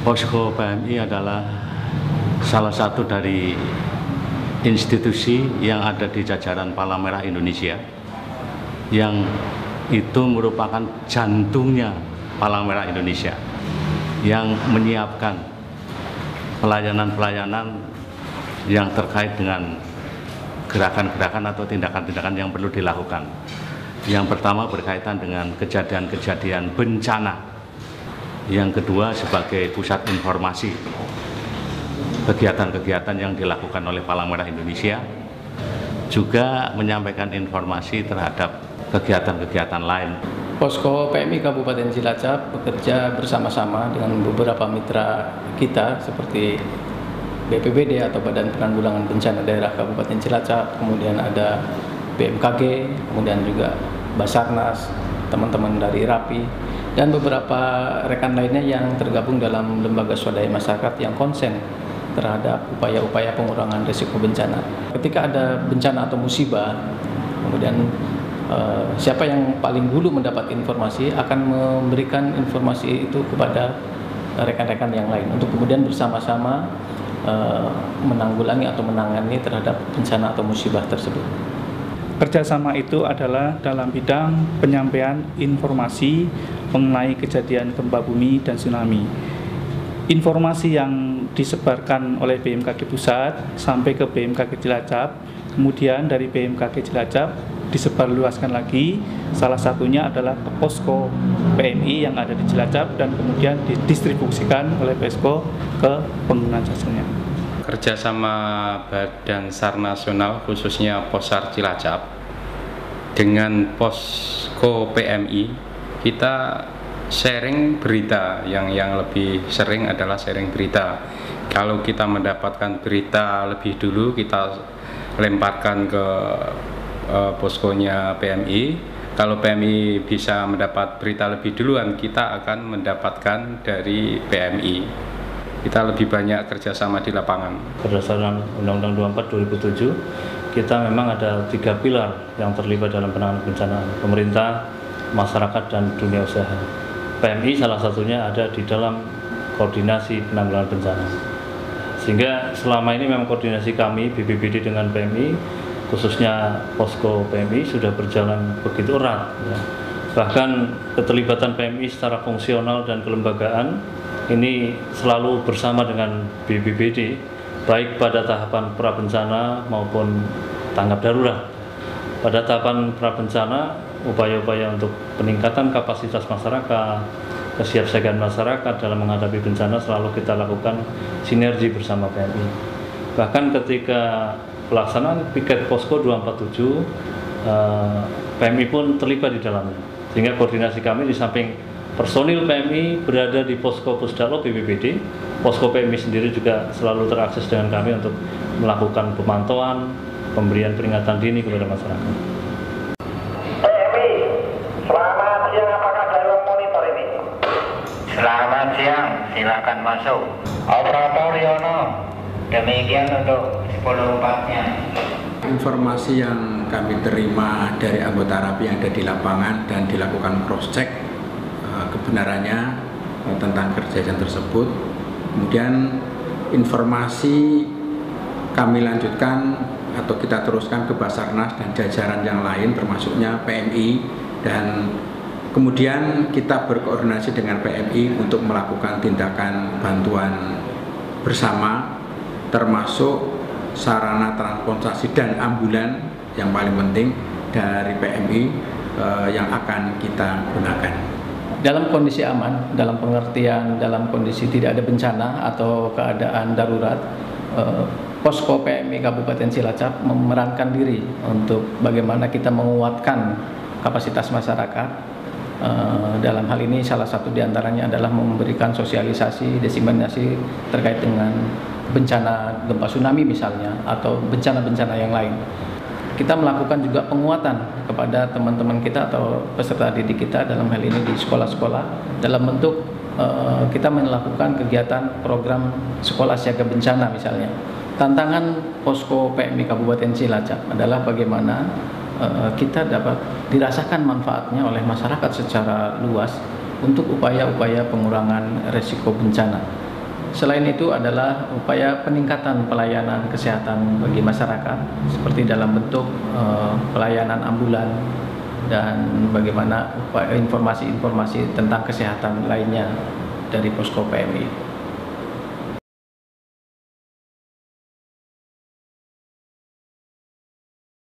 Posko PMI adalah salah satu dari institusi yang ada di jajaran Palang Merah Indonesia, yang itu merupakan jantungnya Palang Merah Indonesia, yang menyiapkan pelayanan-pelayanan yang terkait dengan gerakan-gerakan atau tindakan-tindakan yang perlu dilakukan. Yang pertama berkaitan dengan kejadian-kejadian bencana. Yang kedua sebagai pusat informasi kegiatan-kegiatan yang dilakukan oleh Palang Merah Indonesia, juga menyampaikan informasi terhadap kegiatan-kegiatan lain. Posko PMI Kabupaten Cilacap bekerja bersama-sama dengan beberapa mitra kita seperti BPBD atau Badan Penanggulangan Bencana Daerah Kabupaten Cilacap, kemudian ada BMKG, kemudian juga Basarnas, teman-teman dari RAPI, dan beberapa rekan lainnya yang tergabung dalam lembaga swadaya masyarakat yang konsen terhadap upaya-upaya pengurangan risiko bencana. Ketika ada bencana atau musibah, kemudian siapa yang paling dulu mendapat informasi akan memberikan informasi itu kepada rekan-rekan yang lain untuk kemudian bersama-sama menanggulangi atau menangani terhadap bencana atau musibah tersebut. Kerjasama itu adalah dalam bidang penyampaian informasi mengenai kejadian gempa bumi dan tsunami. Informasi yang disebarkan oleh BMKG Pusat sampai ke BMKG Cilacap, kemudian dari BMKG Cilacap disebarluaskan lagi, salah satunya adalah ke posko PMI yang ada di Cilacap dan kemudian didistribusikan oleh posko ke pengguna jasanya. Kerjasama Badan SAR Nasional khususnya Possar Cilacap dengan posko PMI, kita sharing berita, yang lebih sering adalah sharing berita. Kalau kita mendapatkan berita lebih dulu, kita lemparkan ke poskonya PMI. Kalau PMI bisa mendapat berita lebih duluan, kita akan mendapatkan dari PMI. Kita lebih banyak kerjasama di lapangan. Berdasarkan Undang-Undang 24 2007, kita memang ada 3 pilar yang terlibat dalam penanganan bencana: pemerintah, masyarakat, dan dunia usaha. PMI salah satunya ada di dalam koordinasi penanggulangan bencana. Sehingga selama ini memang koordinasi kami BPBD dengan PMI, khususnya posko PMI, sudah berjalan begitu erat. Ya. Bahkan keterlibatan PMI secara fungsional dan kelembagaan ini selalu bersama dengan BPBD, baik pada tahapan prabencana maupun tanggap darurat. Pada tahapan prabencana, upaya-upaya untuk peningkatan kapasitas masyarakat, kesiapsiagaan masyarakat dalam menghadapi bencana selalu kita lakukan sinergi bersama PMI. Bahkan ketika pelaksanaan piket posko 247, PMI pun terlibat di dalamnya. Sehingga koordinasi kami di samping personil PMI berada di posko Pusdalo BPBD, posko PMI sendiri juga selalu terakses dengan kami untuk melakukan pemantauan, pemberian peringatan dini kepada masyarakat. PMI, selamat siang, apakah dalam monitor ini? Selamat siang, silakan masuk. Operator Yono, demikian untuk 10-4-nya. Informasi yang kami terima dari anggota RAPI yang ada di lapangan dan dilakukan cross-check kebenarannya tentang kejadian tersebut. Kemudian informasi kami lanjutkan atau kita teruskan ke Basarnas dan jajaran yang lain termasuknya PMI, dan kemudian kita berkoordinasi dengan PMI untuk melakukan tindakan bantuan bersama, termasuk sarana transportasi dan ambulan yang paling penting dari PMI yang akan kita gunakan. Dalam kondisi aman, dalam pengertian dalam kondisi tidak ada bencana atau keadaan darurat, posko PMI Kabupaten Cilacap memerankan diri untuk bagaimana kita menguatkan kapasitas masyarakat. Dalam hal ini salah satu diantaranya adalah memberikan sosialisasi, diseminasi terkait dengan bencana gempa tsunami misalnya, atau bencana-bencana yang lain. Kita melakukan juga penguatan kepada teman-teman kita atau peserta didik kita dalam hal ini di sekolah-sekolah dalam bentuk kita melakukan kegiatan program sekolah siaga bencana misalnya. Tantangan posko PMI Kabupaten Cilacap adalah bagaimana kita dapat dirasakan manfaatnya oleh masyarakat secara luas untuk upaya-upaya pengurangan resiko bencana. Selain itu adalah upaya peningkatan pelayanan kesehatan bagi masyarakat seperti dalam bentuk pelayanan ambulan dan bagaimana informasi-informasi tentang kesehatan lainnya dari Posko PMI.